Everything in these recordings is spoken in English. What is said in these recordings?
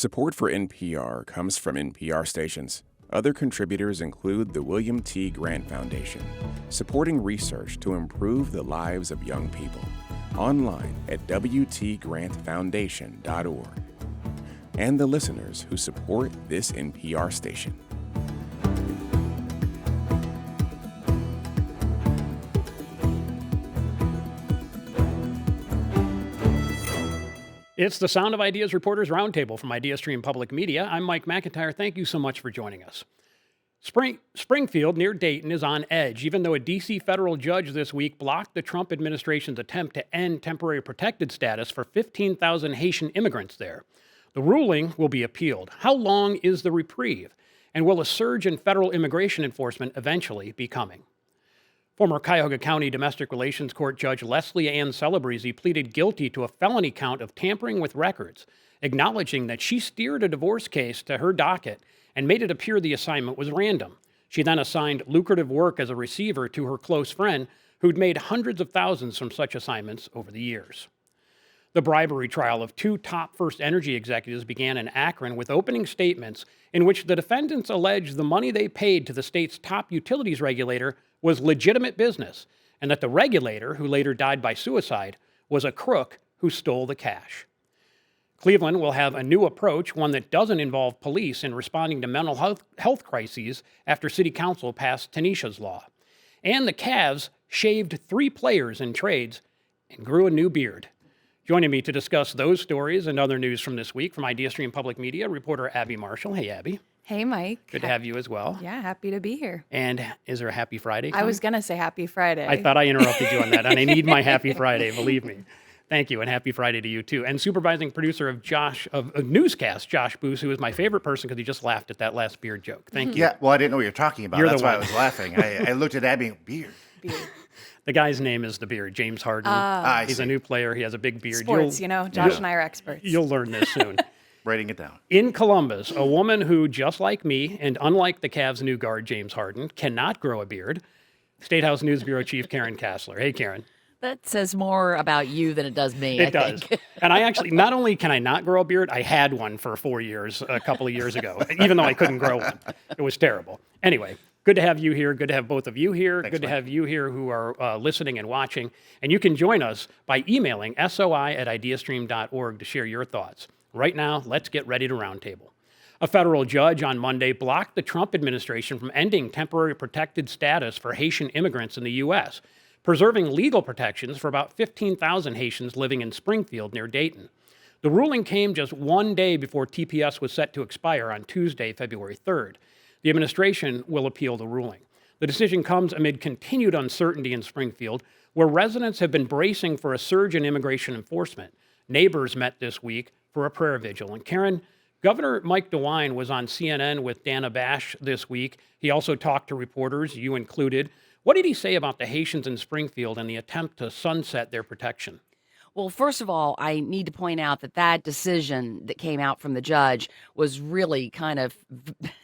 Support for NPR comes from NPR stations. Other contributors include the William T. Grant Foundation, supporting research to improve the lives of young people. Online at wtgrantfoundation.org. And the listeners who support this NPR station. It's the Sound of Ideas Reporters Roundtable from IdeaStream Public Media. I'm Mike McIntyre. Thank you so much for joining us. Springfield, near Dayton, is on edge, even though a D.C. federal judge this week blocked the Trump administration's attempt to end temporary protected status for 15,000 Haitian immigrants there. The ruling will be appealed. How long is the reprieve? And will a surge in federal immigration enforcement eventually be coming? Former Cuyahoga County Domestic Relations Court Judge Leslie Ann Celebrezzi pleaded guilty to a felony count of tampering with records, acknowledging that she steered a divorce case to her docket and made it appear the assignment was random. She then assigned lucrative work as a receiver to her close friend, who'd made hundreds of thousands from such assignments over the years. The bribery trial of two top First Energy executives began in Akron with opening statements in which the defendants alleged the money they paid to the state's top utilities regulator was legitimate business, and that the regulator, who later died by suicide, was a crook who stole the cash. Cleveland will have a new approach, one that doesn't involve police in responding to mental health crises after City Council passed Tanisha's Law. And the Cavs shaved 3 players in trades and grew a new beard. Joining me to discuss those stories and other news from this week from IdeaStream Public Media, reporter Abby Marshall. Hey, Abby. Hey, Mike. Good to have you as well. Yeah, happy to be here. And is there a happy Friday coming? I was going to say happy Friday. I thought I interrupted you on that, and I need my happy Friday, believe me. Thank you, and happy Friday to you, too. And supervising producer of Newscast, Josh Boos, who is my favorite person because he just laughed at that last beard joke. Thank you. Yeah, well, I didn't know what you were talking about. That's why I was laughing. I looked at Abby, beard. The guy's name is the Beard, James Harden. He's a new player. He has a big beard. Sports, Josh and I are experts. You'll learn this soon. Writing it down. In Columbus, a woman who, just like me, and unlike the Cavs' new guard, James Harden, cannot grow a beard. State House News Bureau Chief Karen Kassler. Hey, Karen. That says more about you than it does me. It does. And I actually, not only can I not grow a beard, I had one for 4 years, a couple of years ago, even though I couldn't grow one. It was terrible. Anyway, good to have you here. Good to have both of you here. Thanks, good to Mike. have you here who are listening and watching. And you can join us by emailing soi@ideastream.org to share your thoughts. Right now, let's get ready to roundtable. A federal judge on Monday blocked the Trump administration from ending temporary protected status for Haitian immigrants in the U.S., preserving legal protections for about 15,000 Haitians living in Springfield near Dayton. The ruling came just one day before TPS was set to expire on Tuesday, February 3rd. The administration will appeal the ruling. The decision comes amid continued uncertainty in Springfield, where residents have been bracing for a surge in immigration enforcement. Neighbors met this week for a prayer vigil. And Karen, Governor Mike DeWine was on CNN with Dana Bash this week. He also talked to reporters, you included. What did he say about the Haitians in Springfield and the attempt to sunset their protection? Well, first of all, I need to point out that decision that came out from the judge was really kind of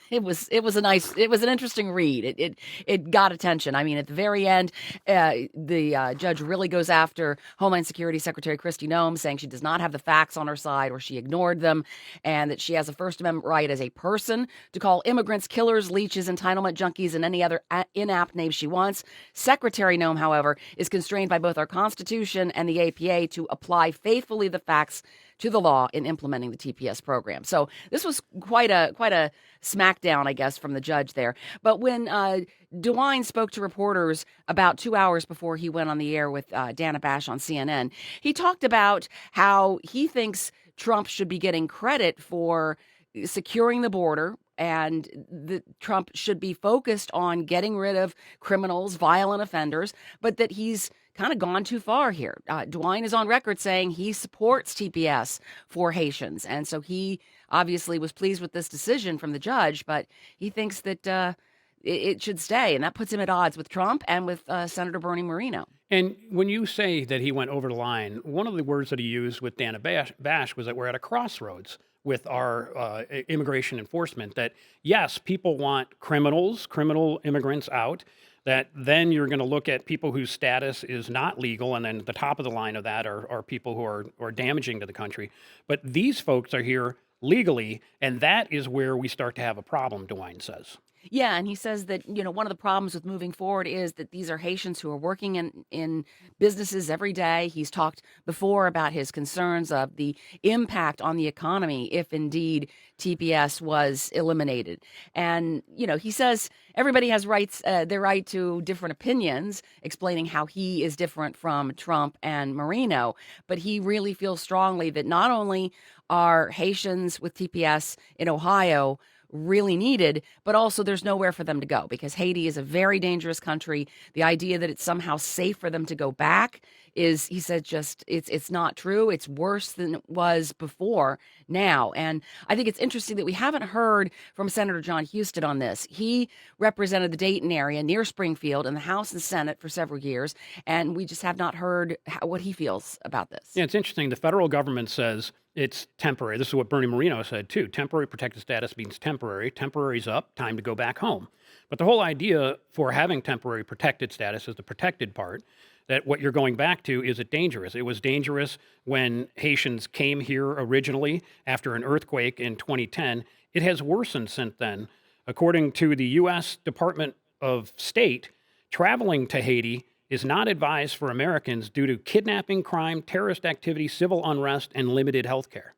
it was an interesting read. It got attention. I mean, at the very end, the judge really goes after Homeland Security Secretary Kristi Noem, saying she does not have the facts on her side or she ignored them, and that she has a First Amendment right as a person to call immigrants killers, leeches, entitlement junkies, and any other inapt name she wants. Secretary Noem, however, is constrained by both our Constitution and the APA to apply faithfully the facts to the law in implementing the TPS program. So this was quite a smackdown, I guess, from the judge there. But when DeWine spoke to reporters about 2 hours before he went on the air with Dana Bash on CNN, he talked about how he thinks Trump should be getting credit for securing the border, and Trump should be focused on getting rid of criminals, violent offenders, but that he's kind of gone too far here. DeWine is on record saying he supports TPS for Haitians, and so he obviously was pleased with this decision from the judge, but he thinks that it should stay, and that puts him at odds with Trump and with Senator Bernie Moreno. And when you say that he went over the line, one of the words that he used with Dana Bash was that we're at a crossroads with our immigration enforcement, that yes, people want criminal immigrants out, that then you're going to look at people whose status is not legal, and then the top of the line of that are people who are damaging to the country. But these folks are here legally, and that is where we start to have a problem, DeWine says. Yeah, and he says that, one of the problems with moving forward is that these are Haitians who are working in businesses every day. He's talked before about his concerns of the impact on the economy if indeed TPS was eliminated. And, he says everybody has their right to different opinions, explaining how he is different from Trump and Marino. But he really feels strongly that not only are Haitians with TPS in Ohio really needed, but also there's nowhere for them to go because Haiti is a very dangerous country. The idea that it's somehow safe for them to go back is, he said, just it's not true. It's worse than it was before now. And I think it's interesting that we haven't heard from Senator John Husted on this. He represented the Dayton area near Springfield in the House and Senate for several years, and we just have not heard what he feels about this. Yeah, it's interesting. The federal government says it's temporary. This is what Bernie Moreno said, too. Temporary protected status means temporary. Temporary's up, time to go back home. But the whole idea for having temporary protected status is the protected part, that what you're going back to is it dangerous. It was dangerous when Haitians came here originally after an earthquake in 2010. It has worsened since then. According to the U.S. Department of State, traveling to Haiti is not advised for Americans due to kidnapping, crime, terrorist activity, civil unrest, and limited health care.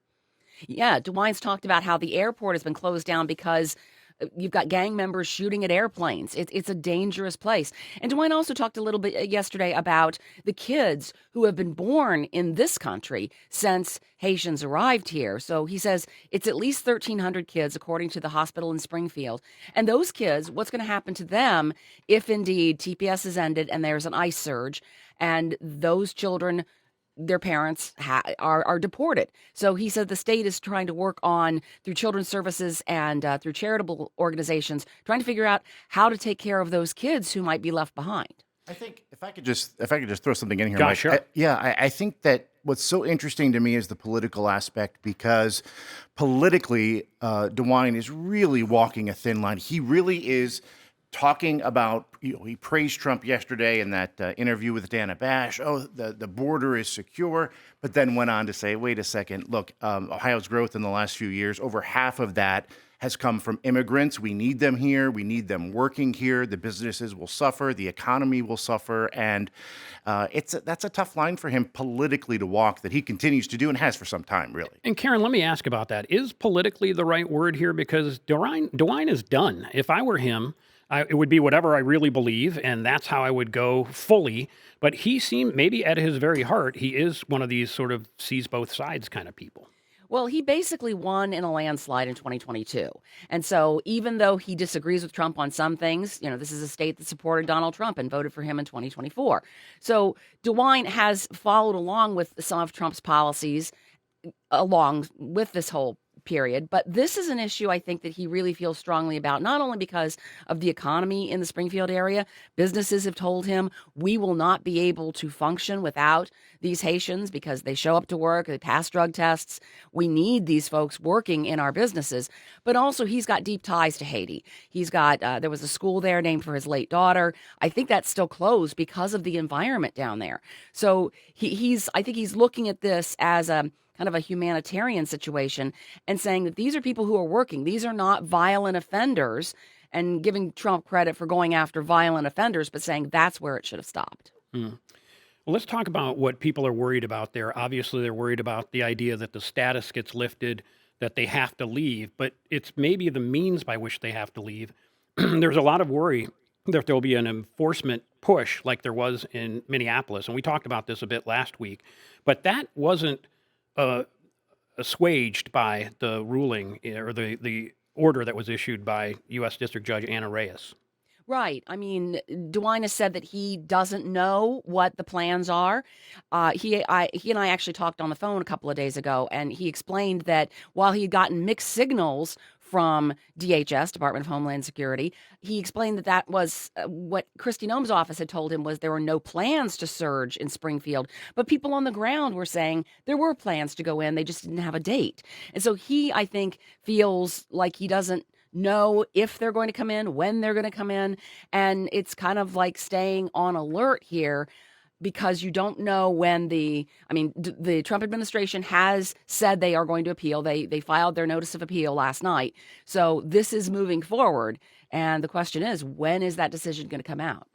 Yeah, DeWine's talked about how the airport has been closed down because you've got gang members shooting at airplanes. It's a dangerous place. And DeWine also talked a little bit yesterday about the kids who have been born in this country since Haitians arrived here. So he says it's at least 1,300 kids, according to the hospital in Springfield. And those kids, what's going to happen to them if indeed TPS is ended and there's an ICE surge and those children, their parents are deported. So he said the state is trying to work on, through children's services and through charitable organizations, trying to figure out how to take care of those kids who might be left behind. I think if I could just throw something in here, Yeah, Mike. sure. I think that what's so interesting to me is the political aspect, because politically, DeWine is really walking a thin line. He really is talking about, he praised Trump yesterday in that interview with Dana Bash. Oh, the border is secure, but then went on to say, wait a second, look, Ohio's growth in the last few years, over half of that has come from immigrants. We need them here. We need them working here. The businesses will suffer. The economy will suffer. And that's a tough line for him politically to walk, that he continues to do and has for some time, really. And Karen, let me ask about that. Is politically the right word here? Because DeWine is done. If I were him, it would be whatever I really believe, and that's how I would go fully. But he seemed, maybe at his very heart, he is one of these sort of sees both sides kind of people. Well, he basically won in a landslide in 2022. And so even though he disagrees with Trump on some things, this is a state that supported Donald Trump and voted for him in 2024. So DeWine has followed along with some of Trump's policies along with this whole period. But this is an issue I think that he really feels strongly about, not only because of the economy in the Springfield area. Businesses have told him, we will not be able to function without these Haitians because they show up to work, they pass drug tests. We need these folks working in our businesses. But also he's got deep ties to Haiti. He's got, there was a school there named for his late daughter. I think that's still closed because of the environment down there. So I think he's looking at this as a kind of a humanitarian situation and saying that these are people who are working. These are not violent offenders, and giving Trump credit for going after violent offenders, but saying that's where it should have stopped. Well, let's talk about what people are worried about there. Obviously, they're worried about the idea that the status gets lifted, that they have to leave, but it's maybe the means by which they have to leave. There's a lot of worry that there'll be an enforcement push like there was in Minneapolis, and we talked about this a bit last week, but that wasn't assuaged by the ruling or the order that was issued by U.S. District Judge Anna Reyes. Right. I mean, DeWine has said that he doesn't know what the plans are. He and I actually talked on the phone a couple of days ago, and he explained that while he had gotten mixed signals from DHS, Department of Homeland Security, he explained that was what Kristi Noem's office had told him, was there were no plans to surge in Springfield. But people on the ground were saying there were plans to go in. They just didn't have a date. And so he, I think, feels like he doesn't know if they're going to come in, when they're going to come in. And it's kind of like staying on alert here. because you don't know when the Trump administration has said they are going to appeal. They filed their notice of appeal last night. So this is moving forward. And the question is, when is that decision going to come out?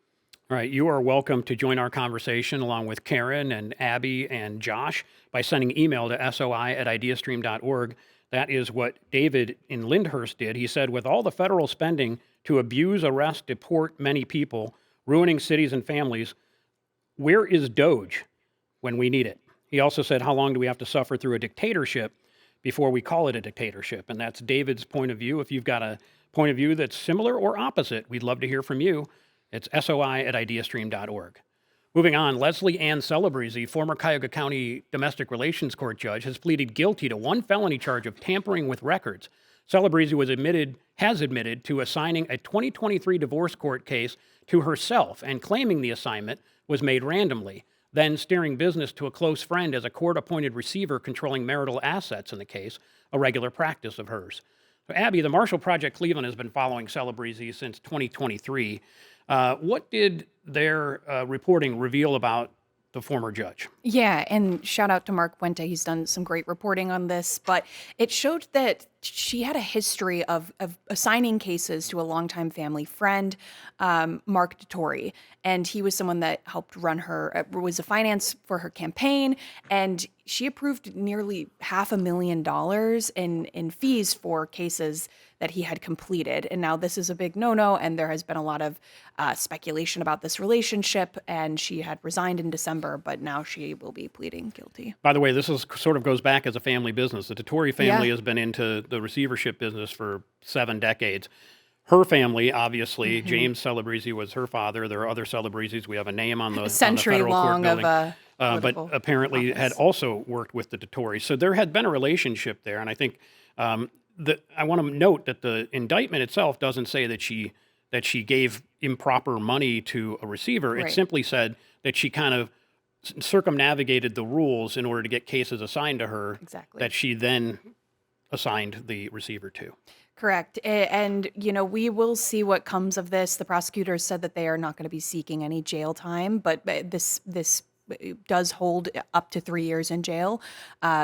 All right, you are welcome to join our conversation along with Karen and Abby and Josh by sending email to soi@ideastream.org. That is what David in Lyndhurst did. He said, with all the federal spending to abuse, arrest, deport many people, ruining cities and families, where is DOGE when we need it? He also said, how long do we have to suffer through a dictatorship before we call it a dictatorship? And that's David's point of view. If you've got a point of view that's similar or opposite, we'd love to hear from you. It's soi@ideastream.org. Moving on, Leslie Ann Celebrezzi, former Cuyahoga County Domestic Relations Court judge, has pleaded guilty to one felony charge of tampering with records. Celebrezzi has admitted to assigning a 2023 divorce court case to herself and claiming the assignment was made randomly, then steering business to a close friend as a court-appointed receiver controlling marital assets in the case, a regular practice of hers. So, Abby, the Marshall Project Cleveland has been following Celebrezzi since 2023. What did their reporting reveal about the former judge? Yeah, and shout out to Mark Puente. He's done some great reporting on this, but it showed that she had a history of assigning cases to a longtime family friend, Mark Dettori, and he was someone that helped run her, was a finance for her campaign, and she approved nearly $500,000 in fees for cases that he had completed. And now this is a big no-no, and there has been a lot of speculation about this relationship, and she had resigned in December, but now she will be pleading guilty. By the way, this is sort of goes back as a family business. The Dettori family has been into the receivership business for 7 decades. Her family, obviously, James Celebrezzi was her father. There are other Celebrezzis. We have a name on the Century federal court long building. of But apparently office. had also worked with the Dettori. So there had been a relationship there. And I think I want to note that the indictment itself doesn't say that she gave improper money to a receiver. It Right. simply said that she kind of circumnavigated the rules in order to get cases assigned to her Exactly. that she then assigned the receiver to. Correct. And, we will see what comes of this. The prosecutors said that they are not going to be seeking any jail time, but this does hold up to 3 years in jail.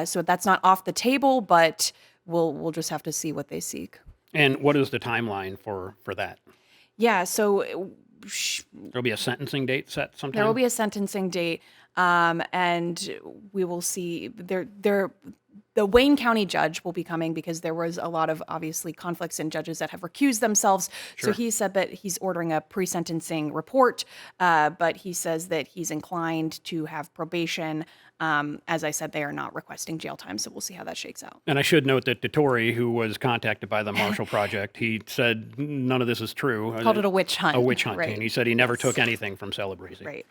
So that's not off the table, but we'll just have to see what they seek. And what is the timeline for that? Yeah, so There'll be a sentencing date set sometime? there will be a sentencing date, and we will see the Wayne County judge will be coming because there was a lot of obviously conflicts in judges that have recused themselves. Sure. So he said that he's ordering a pre-sentencing report, but he says that he's inclined to have probation. As I said, they are not requesting jail time, so we'll see how that shakes out. And I should note that Dettori, who was contacted by the Marshall Project, he said none of this is true. Called it a witch hunt. A witch hunt. Right. And he said he never took anything from Celebrezzi. Right.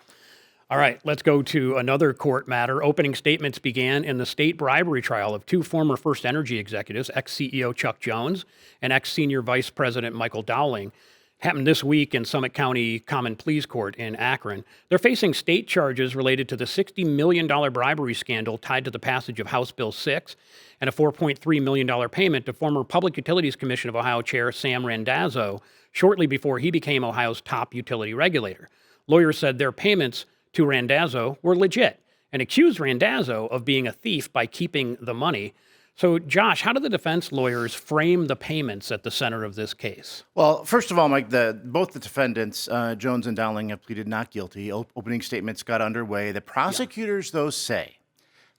All right, let's go to another court matter. Opening statements began in the state bribery trial of 2 former First Energy executives, ex-CEO Chuck Jones and ex-senior vice president Michael Dowling. Happened this week in Summit County Common Pleas Court in Akron. They're facing state charges related to the $60 million bribery scandal tied to the passage of House Bill 6 and a $4.3 million payment to former Public Utilities Commission of Ohio Chair Sam Randazzo shortly before he became Ohio's top utility regulator. Lawyers said their payments to Randazzo were legit and accused Randazzo of being a thief by keeping the money. So, Josh, how did the defense lawyers frame the payments at the center of this case? Well, first of all, Mike, both the defendants, Jones and Dowling, have pleaded not guilty. Opening statements got underway. The prosecutors, though, say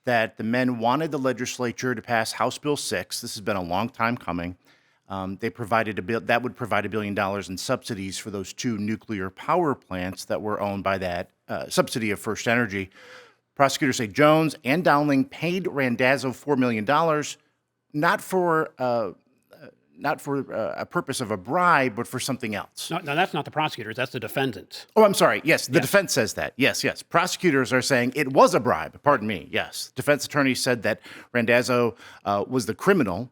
that the men wanted the legislature to pass House Bill 6. This has been a long time coming. They provided a bill that would provide $1 billion in subsidies for those 2 nuclear power plants that were owned by that subsidy of First Energy. Prosecutors say Jones and Dowling paid Randazzo $4 million, not for a purpose of a bribe, but for something else. No, that's not the prosecutors. That's the defendants. Oh, I'm sorry. Yes, the defense says that. Yes. Prosecutors are saying it was a bribe. Pardon me. Yes. Defense attorney said that Randazzo was the criminal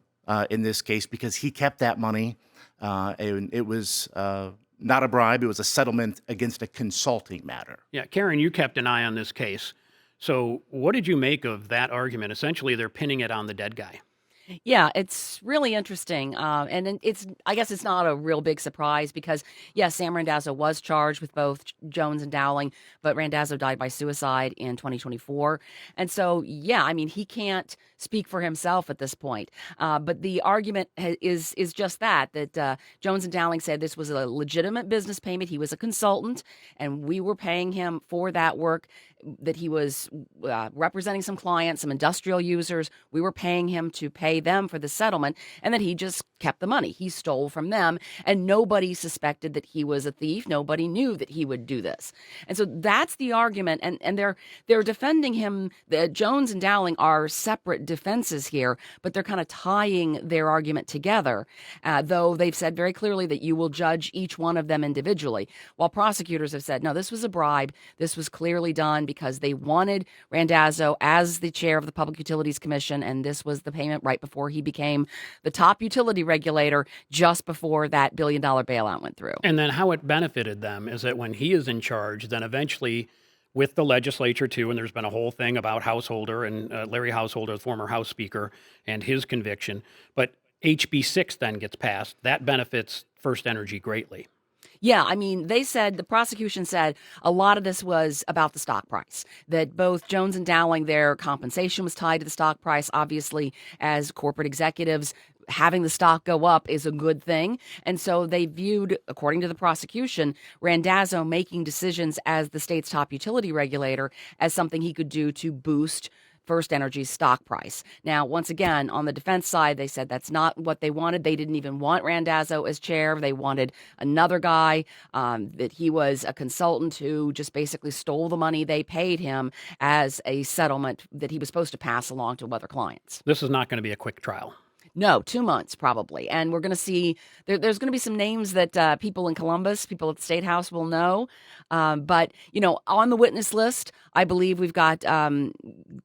in this case because he kept that money. And it was not a bribe. It was a settlement against a consulting matter. Yeah, Karen, you kept an eye on this case. So what did you make of that argument? Essentially, they're pinning it on the dead guy. Yeah, it's really interesting. I guess it's not a real big surprise because, yes, Sam Randazzo was charged with both Jones and Dowling, but Randazzo died by suicide in 2024. And so, yeah, I mean, he can't speak for himself at this point. But the argument is just that Jones and Dowling said this was a legitimate business payment. He was a consultant, and we were paying him for that work, that he was representing some clients, some industrial users. We were paying him to pay them for the settlement, and that he just kept the money. He stole from them, and nobody suspected that he was a thief. Nobody knew that he would do this. And so that's the argument, and they're defending him. Jones and Dowling are separate defenses here, but they're kind of tying their argument together, though they've said very clearly that you will judge each one of them individually, while prosecutors have said, no, this was a bribe. This was clearly done because they wanted Randazzo as the chair of the Public Utilities Commission, and this was the payment right before he became the top utility regulator, just before that $1 billion bailout went through. And then how it benefited them is that when he is in charge, then eventually with the legislature too, and there's been a whole thing about Householder and Larry Householder, the former House Speaker, and his conviction. But HB 6 then gets passed. That benefits First Energy greatly. Yeah, I mean, the prosecution said a lot of this was about the stock price, that both Jones and Dowling, their compensation was tied to the stock price. Obviously, as corporate executives, having the stock go up is a good thing. And so they viewed, according to the prosecution, Randazzo making decisions as the state's top utility regulator as something he could do to boost First Energy's stock price. Now, once again, on the defense side, they said that's not what they wanted. They didn't even want Randazzo as chair. They wanted another guy, that he was a consultant who just basically stole the money they paid him as a settlement that he was supposed to pass along to other clients. This is not going to be a quick trial. No, 2 months probably. And we're going to see, there's going to be some names that people in Columbus, people at the State House will know. But, on the witness list, I believe we've got Governor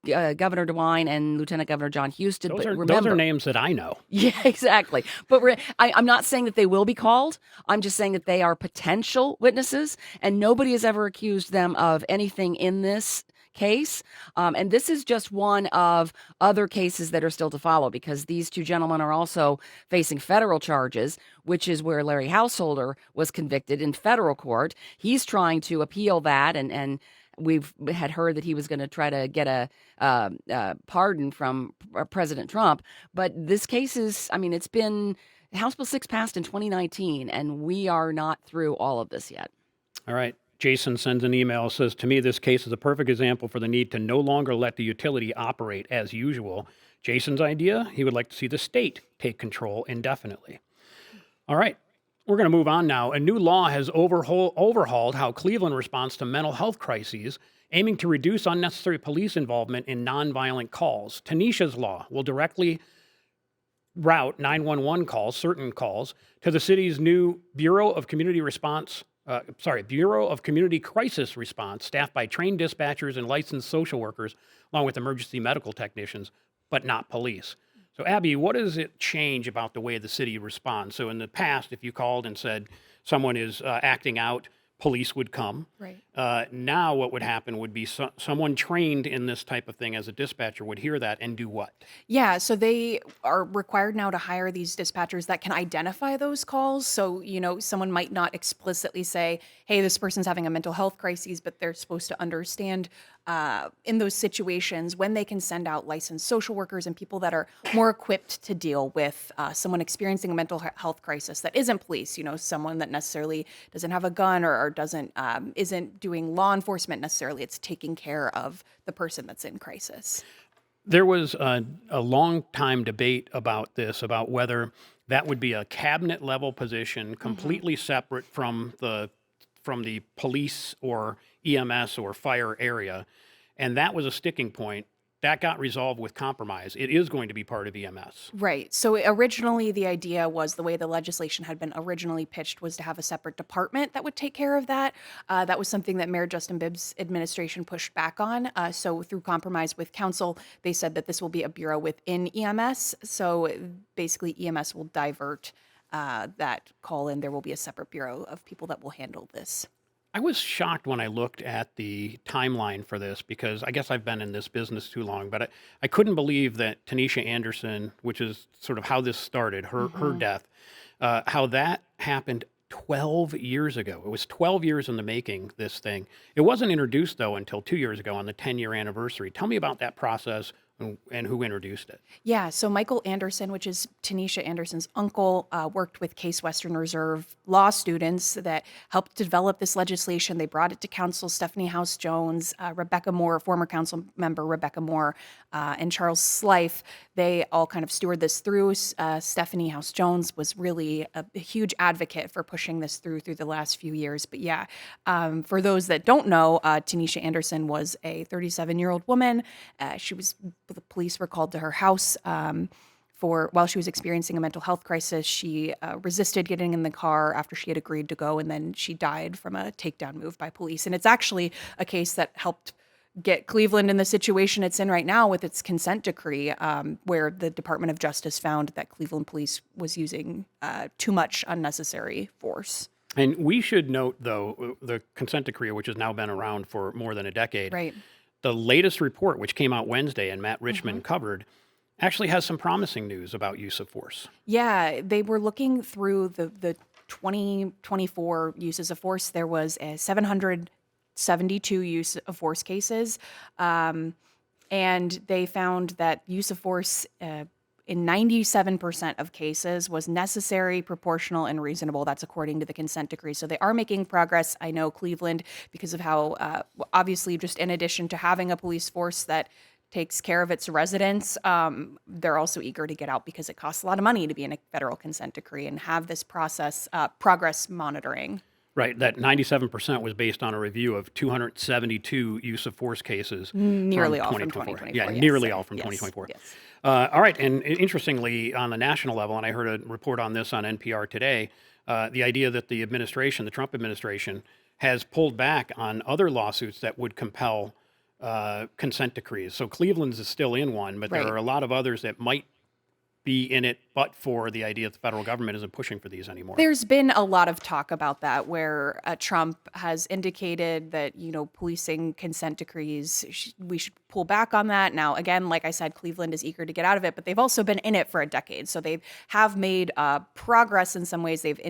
DeWine and Lieutenant Governor John Houston. Those are names that I know. Yeah, exactly. But I'm not saying that they will be called. I'm just saying that they are potential witnesses, and nobody has ever accused them of anything in this case. And this is just one of other cases that are still to follow, because these two gentlemen are also facing federal charges, which is where Larry Householder was convicted in federal court. He's trying to appeal that, and we've had heard that he was going to try to get a pardon from President Trump. But this case is, it's been House Bill 6 passed in 2019, and we are not through all of this yet. All right. Jason sends an email, says, to me, this case is a perfect example for the need to no longer let the utility operate as usual. Jason's idea, he would like to see the state take control indefinitely. All right, we're going to move on now. A new law has overhauled how Cleveland responds to mental health crises, aiming to reduce unnecessary police involvement in nonviolent calls. Tanisha's law will directly route 911 calls, certain calls, to the city's new Bureau of Community Crisis Response, staffed by trained dispatchers and licensed social workers, along with emergency medical technicians, but not police. So, Abby, what does it change about the way the city responds? So, in the past, if you called and said someone is acting out, police would come. Right. Now what would happen would be someone trained in this type of thing as a dispatcher would hear that and do what? Yeah, so they are required now to hire these dispatchers that can identify those calls. So, someone might not explicitly say, hey, this person's having a mental health crisis, but they're supposed to understand in those situations when they can send out licensed social workers and people that are more equipped to deal with someone experiencing a mental health crisis that isn't police, someone that necessarily doesn't have a gun or isn't doing law enforcement necessarily. It's taking care of the person that's in crisis. There was a long time debate about this, about whether that would be a cabinet level position, completely separate from the police or EMS or fire area. And that was a sticking point. That got resolved with compromise. It is going to be part of EMS. Right. So originally the idea was, the way the legislation had been originally pitched, was to have a separate department that would take care of that. That was something that Mayor Justin Bibb's administration pushed back on. So through compromise with council, they said that this will be a bureau within EMS. So basically EMS will divert that call, and there will be a separate bureau of people that will handle this. I was shocked when I looked at the timeline for this because I guess I've been in this business too long, but I couldn't believe that Tanisha Anderson, which is sort of how this started, her death, how that happened 12 years ago. It was 12 years in the making, this thing. It wasn't introduced, though, until 2 years ago on the 10-year anniversary. Tell me about that process and who introduced it. Yeah, so Michael Anderson, which is Tanisha Anderson's uncle, worked with Case Western Reserve law students that helped develop this legislation. They brought it to council. Stephanie House Jones, Rebecca Moore, former council member Rebecca Moore, and Charles Slife. They all kind of stewarded this through. Stephanie House Jones was really a huge advocate for pushing this through the last few years. But yeah, for those that don't know, Tanisha Anderson was a 37-year-old woman. The police were called to her house while she was experiencing a mental health crisis. She resisted getting in the car after she had agreed to go, and then she died from a takedown move by police. And it's actually a case that helped get Cleveland in the situation it's in right now with its consent decree, where the Department of Justice found that Cleveland police was using too much unnecessary force. And we should note, though, the consent decree, which has now been around for more than a decade. Right. The latest report, which came out Wednesday and Matt Richmond covered, actually has some promising news about use of force. Yeah, they were looking through the 2024 uses of force. There was a 772 use of force cases, and they found that use of force in 97% of cases was necessary, proportional, and reasonable. That's according to the consent decree. So they are making progress. I know Cleveland, because of how, obviously, just in addition to having a police force that takes care of its residents, they're also eager to get out because it costs a lot of money to be in a federal consent decree and have this process, progress monitoring. Right, that 97% was based on a review of 272 use of force cases. Nearly from all from 2024. 2024. Yeah, yes. nearly all from Yes, 2024. yes. All right, and interestingly, on the national level, and I heard a report on this on NPR today, the idea that the Trump administration, has pulled back on other lawsuits that would compel consent decrees. So Cleveland's is still in one, but there Right. are a lot of others that might be in it, but for the idea that the federal government isn't pushing for these anymore. There's been a lot of talk about that, where Trump has indicated that, policing consent decrees, we should pull back on that. Now, again, like I said, Cleveland is eager to get out of it, but they've also been in it for a decade. So they have made progress in some ways. They've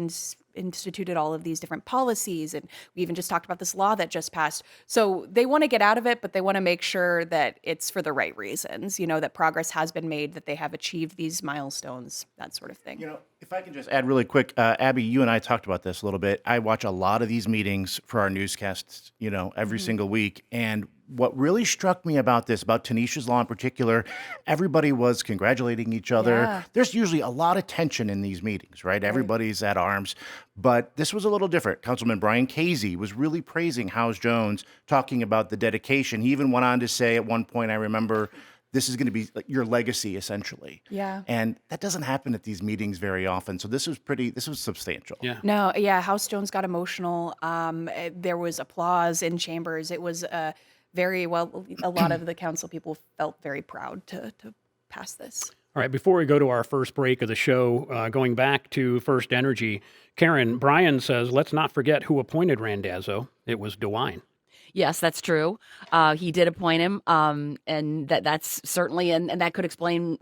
instituted all of these different policies, and we even just talked about this law that just passed. So they want to get out of it, but they want to make sure that it's for the right reasons, that progress has been made, that they have achieved these milestones, that sort of thing. If I can just add really quick, Abby, you and I talked about this a little bit. I watch a lot of these meetings for our newscasts, every single week. And what really struck me about Tanisha's law in particular, everybody was congratulating each other. Yeah. There's usually a lot of tension in these meetings, right? Everybody's at arms. But this was a little different. Councilman Brian Casey was really praising House Jones, talking about the dedication. He even went on to say at one point, I remember, this is going to be like your legacy, essentially. Yeah. And that doesn't happen at these meetings very often. So this was substantial. Yeah. No, yeah, House Jones got emotional. There was applause in chambers. It was a lot of the council people felt very proud to pass this. All right, before we go to our first break of the show, going back to First Energy, Karen, Brian says, let's not forget who appointed Randazzo. It was DeWine. Yes, that's true. He did appoint him, and that's certainly, and that could explain,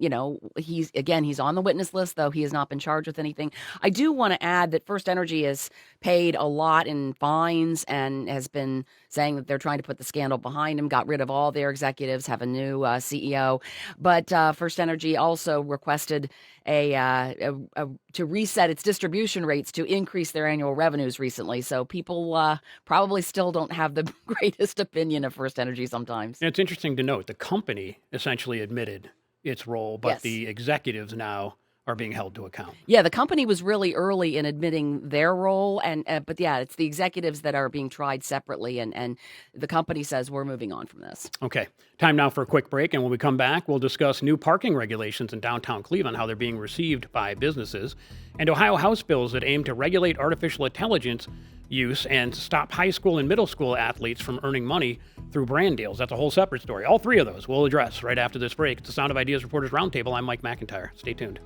he's on the witness list, though he has not been charged with anything. I do want to add that First Energy has paid a lot in fines and has been saying that they're trying to put the scandal behind him, got rid of all their executives, have a new CEO. But First Energy also requested to reset its distribution rates to increase their annual revenues recently. So people probably still don't have the greatest opinion of First Energy sometimes. And it's interesting to note the company essentially admitted its role, but Yes. the executives now are being held to account. Yeah, the company was really early in admitting their role, but yeah, it's the executives that are being tried separately, and the company says we're moving on from this. Okay, time now for a quick break, and when we come back, we'll discuss new parking regulations in downtown Cleveland, how they're being received by businesses, and Ohio House bills that aim to regulate artificial intelligence use and stop high school and middle school athletes from earning money through brand deals. That's a whole separate story. All three of those we'll address right after this break. It's the Sound of Ideas Reporters Roundtable. I'm Mike McIntyre. Stay tuned.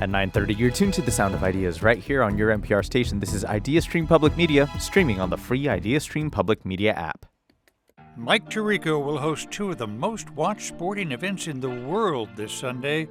At 9:30, you're tuned to The Sound of Ideas right here on your NPR station. This is IdeaStream Public Media, streaming on the free IdeaStream Public Media app. Mike Tirico will host two of the most watched sporting events in the world this Sunday,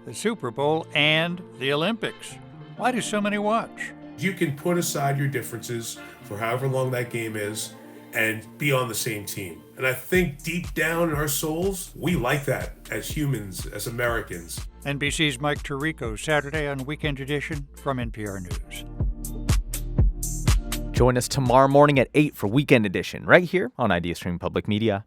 the Super Bowl and the Olympics. Why do so many watch? You can put aside your differences for however long that game is and be on the same team. And I think deep down in our souls, we like that as humans, as Americans. NBC's Mike Tirico, Saturday on Weekend Edition from NPR News. Join us tomorrow morning at 8 for Weekend Edition, right here on IdeaStream Public Media.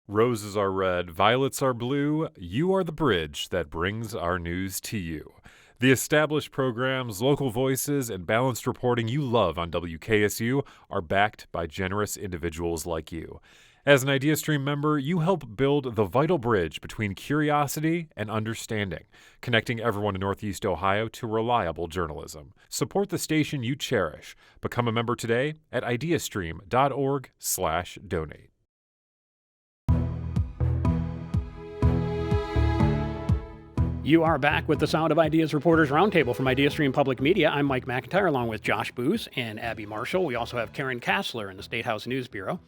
Roses are red, violets are blue. You are the bridge that brings our news to you. The established programs, local voices, and balanced reporting you love on WKSU are backed by generous individuals like you. As an IdeaStream member, you help build the vital bridge between curiosity and understanding, connecting everyone in Northeast Ohio to reliable journalism. Support the station you cherish. Become a member today at ideastream.org/donate. You are back with the Sound of Ideas Reporters Roundtable from IdeaStream Public Media. I'm Mike McIntyre, along with Josh Booz and Abby Marshall. We also have Karen Kassler in the State House News Bureau.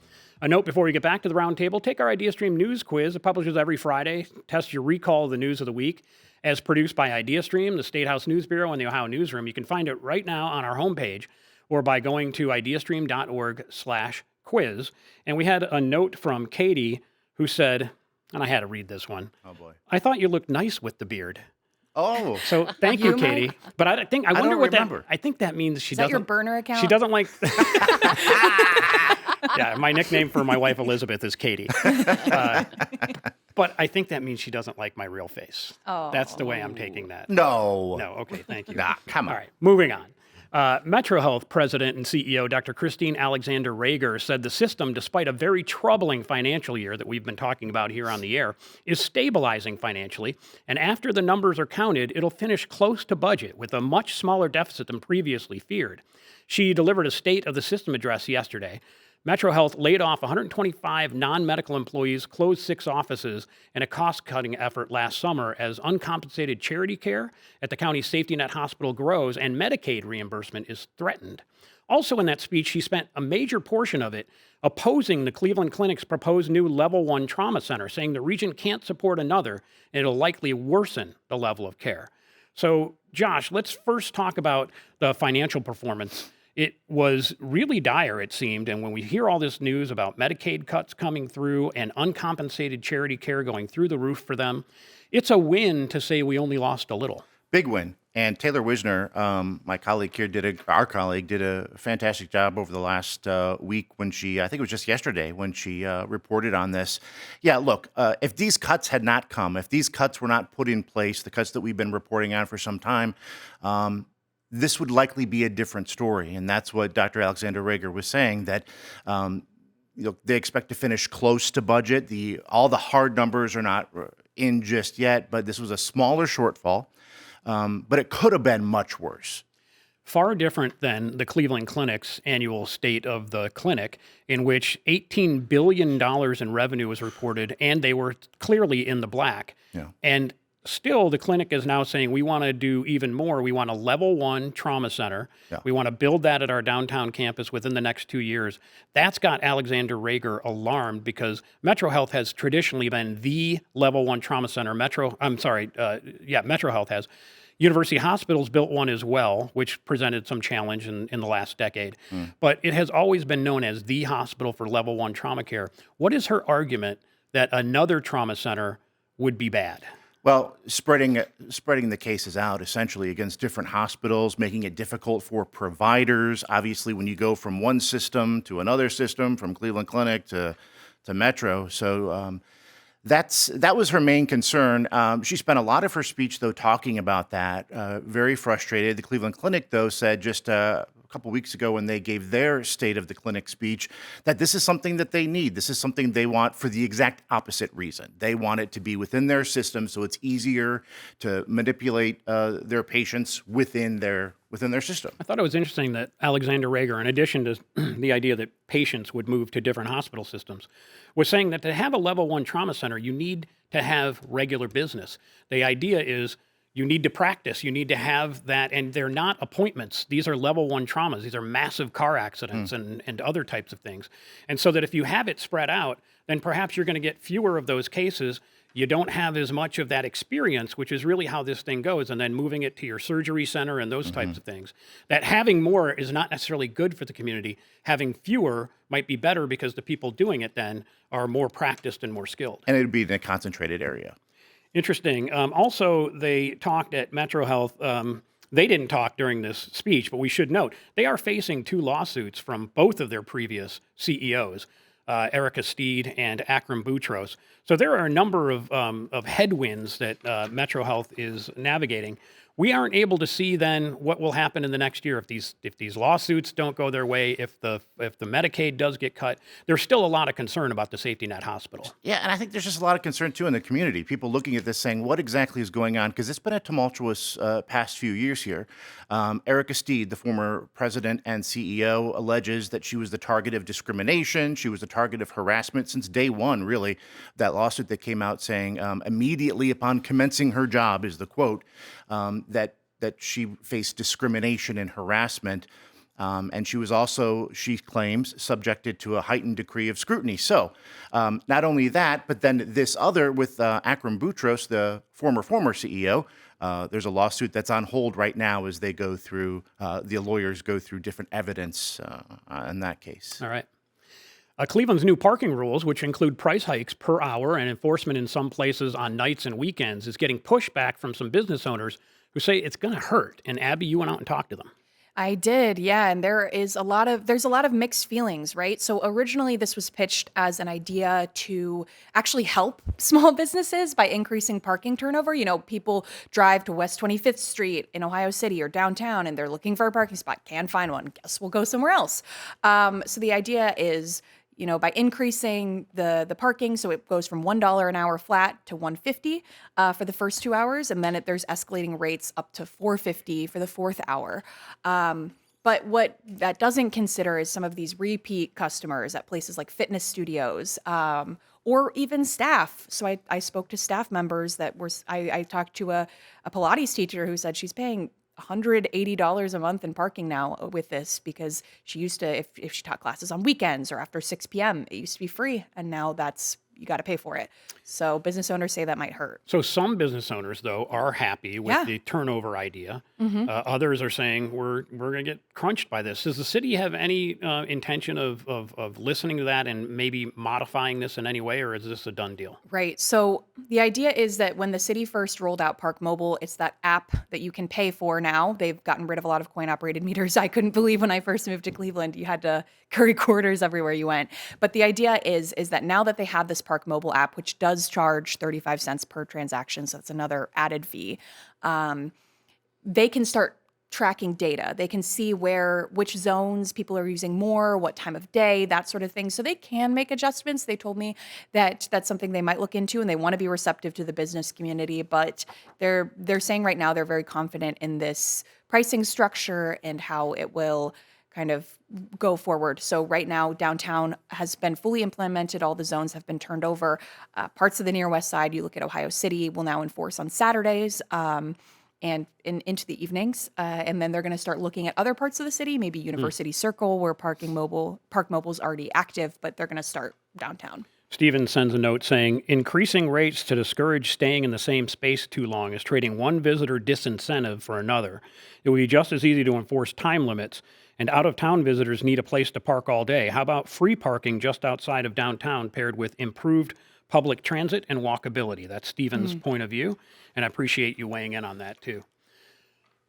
A note before we get back to the roundtable, take our IdeaStream News Quiz. It publishes every Friday. Test your recall of the news of the week. As produced by IdeaStream, the State House News Bureau, and the Ohio Newsroom. You can find it right now on our homepage or by going to ideastream.org/quiz. And we had a note from Katie who said, and I had to read this one. Oh, boy. I thought you looked nice with the beard. Oh. So thank you, Katie. Mike? But I wonder don't what remember. I think that means she Is that doesn't. your burner account? She doesn't like. Yeah, my nickname for my wife Elizabeth is Katie. But I think that means she doesn't like my real face. Oh. That's the way I'm taking that. No. No, okay, thank you. Nah, come on. All right, moving on. MetroHealth President and CEO Dr. Christine Alexander Rager said the system, despite a very troubling financial year that we've been talking about here on the air, is stabilizing financially. And after the numbers are counted, it'll finish close to budget with a much smaller deficit than previously feared. She delivered a State of the System address yesterday. MetroHealth laid off 125 non-medical employees, closed 6 offices, and a cost-cutting effort last summer as uncompensated charity care at the county's safety net hospital grows and Medicaid reimbursement is threatened. Also in that speech, she spent a major portion of it opposing the Cleveland Clinic's proposed new Level 1 trauma center, saying the region can't support another and it'll likely worsen the level of care. So, Josh, let's first talk about the financial performance. It was really dire, it seemed, and when we hear all this news about Medicaid cuts coming through and uncompensated charity care going through the roof for them, it's a win to say we only lost a little. Big win. And Taylor Wisner, my colleague here, our colleague, did a fantastic job over the last week when I think it was just yesterday, when she reported on this. Yeah, look, if these cuts had not come, if these cuts were not put in place, the cuts that we've been reporting on for some time, this would likely be a different story. And that's what Dr. Alexander Rager was saying, that they expect to finish close to budget. All the hard numbers are not in just yet, but this was a smaller shortfall. But it could have been much worse. Far different than the Cleveland Clinic's annual State of the Clinic, in which $18 billion in revenue was reported, and they were clearly in the black. Yeah. And still, the clinic is now saying we want to do even more. We want a Level 1 trauma center. Yeah. We want to build that at our downtown campus within the next 2 years. That's got Alexander Rager alarmed because MetroHealth has traditionally been the Level 1 trauma center. MetroHealth has. University Hospitals built one as well, which presented some challenge in the last decade. But it has always been known as the hospital for Level 1 trauma care. What is her argument that another trauma center would be bad? Well, spreading the cases out essentially against different hospitals, making it difficult for providers. Obviously, when you go from one system to another system, from Cleveland Clinic to Metro, so that was her main concern. She spent a lot of her speech, though, talking about that. Very frustrated. The Cleveland Clinic, though, said just a couple weeks ago when they gave their State of the Clinic speech that this is something that they need. This is something they want for the exact opposite reason. They want it to be within their system so it's easier to manipulate their patients within their system. I thought it was interesting that Alexander Rager, in addition to the idea that patients would move to different hospital systems, was saying that to have a Level 1 trauma center, you need to have regular business. The idea is you need to practice. You need to have that. And they're not appointments. These are level 1 traumas. These are massive car accidents and other types of things. And so that if you have it spread out, then perhaps you're going to get fewer of those cases. You don't have as much of that experience, which is really how this thing goes. And then moving it to your surgery center and those types of things. That having more is not necessarily good for the community. Having fewer might be better because the people doing it then are more practiced and more skilled. And it would be in a concentrated area. Interesting. Also, they talked at Metro Health. They didn't talk during this speech, but we should note they are facing 2 lawsuits from both of their previous CEOs, Erica Steed and Akram Boutros. So there are a number of headwinds that Metro Health is navigating. We aren't able to see then what will happen in the next year if these lawsuits don't go their way, if the Medicaid does get cut. There's still a lot of concern about the Safety Net Hospital. Yeah, and I think there's just a lot of concern too in the community. People looking at this saying, what exactly is going on? Because it's been a tumultuous past few years here. Erica Steed, the former president and CEO, alleges that she was the target of discrimination. She was the target of harassment since day one, really. That lawsuit that came out saying immediately upon commencing her job is the quote, that she faced discrimination and harassment. And she was also, she claims, subjected to a heightened degree of scrutiny. So not only that, but then this other with Akram Boutros, the former CEO, there's a lawsuit that's on hold right now as they go through, the lawyers go through different evidence in that case. All right. Cleveland's new parking rules, which include price hikes per hour and enforcement in some places on nights and weekends, is getting pushback from some business owners who say it's going to hurt. And Abby, you went out and talked to them. I did, yeah, and there's a lot of mixed feelings, right? So originally this was pitched as an idea to actually help small businesses by increasing parking turnover. You know, people drive to West 25th Street in Ohio City or downtown and they're looking for a parking spot, can't find one, guess we'll go somewhere else. So the idea is, you know, by increasing the parking, so it goes from $1 an hour flat to $1.50 for the first 2 hours, and then there's escalating rates up to $4.50 for the 4th hour. But what that doesn't consider is some of these repeat customers at places like fitness studios, or even staff. So I spoke to staff members that were, I talked to a Pilates teacher who said she's paying $180 a month in parking now with this because she used to, if she taught classes on weekends or after 6 p.m., it used to be free. And now you got to pay for it. So business owners say that might hurt. So some business owners, though, are happy with the turnover idea. Others are saying we're going to get crunched by this. Does the city have any intention of listening to that and maybe modifying this in any way, or is this a done deal? Right. So the idea is that when the city first rolled out Park Mobile, it's that app that you can pay for now. They've gotten rid of a lot of coin-operated meters. I couldn't believe when I first moved to Cleveland, you had to carry quarters everywhere you went. But the idea is that now that they have this Park Mobile app, which does charge 35 cents per transaction, so that's another added fee, they can start tracking data. They can see which zones people are using more, what time of day, that sort of thing. So they can make adjustments. They told me that that's something they might look into, and they want to be receptive to the business community. But they're saying right now they're very confident in this pricing structure and how it will kind of go forward. So right now, downtown has been fully implemented. All the zones have been turned over. Parts of the near west side, you look at Ohio City, will now enforce on Saturdays and into the evenings. And then they're going to start looking at other parts of the city, maybe University Circle, where Park Mobile's already active, but they're going to start downtown. Steven sends a note saying, increasing rates to discourage staying in the same space too long is trading one visitor disincentive for another. It would be just as easy to enforce time limits, and out-of-town visitors need a place to park all day. How about free parking just outside of downtown paired with improved public transit and walkability? That's Steven's point of view, and I appreciate you weighing in on that too.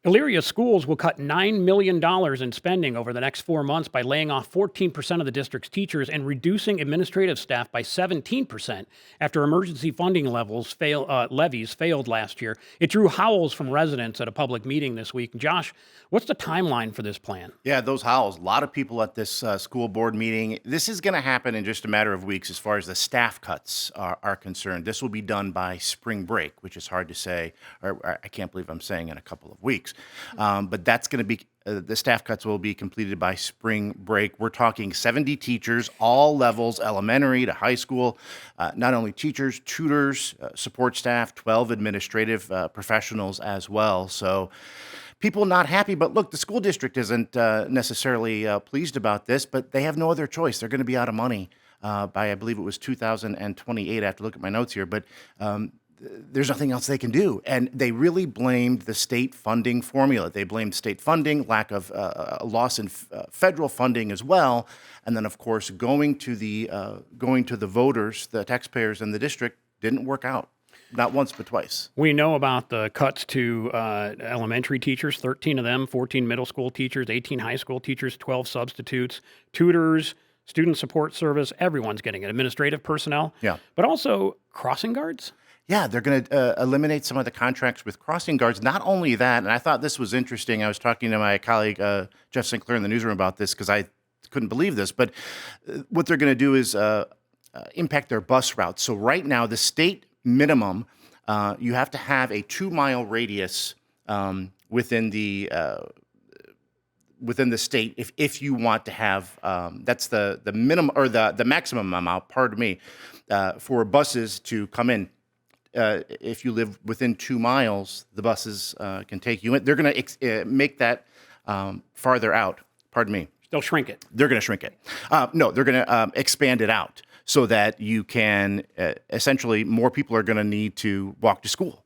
Elyria schools will cut $9 million in spending over the next 4 months by laying off 14% of the district's teachers and reducing administrative staff by 17% after emergency funding levies failed last year. It drew howls from residents at a public meeting this week. Josh, what's the timeline for this plan? Yeah, those howls. A lot of people at this school board meeting. This is going to happen in just a matter of weeks as far as the staff cuts are concerned. This will be done by spring break, which is hard to say, or I can't believe I'm saying in a couple of weeks. weeks. But that's going to be the staff cuts will be completed by spring break. We're talking 70 teachers, all levels, elementary to high school, not only teachers, tutors, support staff, 12 administrative professionals as well. So people not happy, but look, the school district isn't necessarily pleased about this, but they have no other choice. They're going to be out of money by, I believe it was 2028. I have to look at my notes here, but there's nothing else they can do. And they really blamed the state funding formula. They blamed state funding, lack of a loss in federal funding as well. And then, of course, going to the voters, the taxpayers in the district didn't work out. Not once, but twice. We know about the cuts to elementary teachers, 13 of them, 14 middle school teachers, 18 high school teachers, 12 substitutes, tutors, student support service. Everyone's getting it. Administrative personnel. Yeah. But also crossing guards. Yeah, they're going to eliminate some of the contracts with crossing guards. Not only that, and I thought this was interesting. I was talking to my colleague, Jeff Sinclair, in the newsroom about this because I couldn't believe this. But what they're going to do is impact their bus routes. So right now, the state minimum, you have to have a 2-mile radius within the state if you want to have that's the minimum or the maximum amount. Pardon me, for buses to come in. If you live within 2 miles, the buses can take you in. They're going to make that farther out. Pardon me. They'll shrink it. They're going to shrink it. No, they're going to expand it out so that you can essentially more people are going to need to walk to school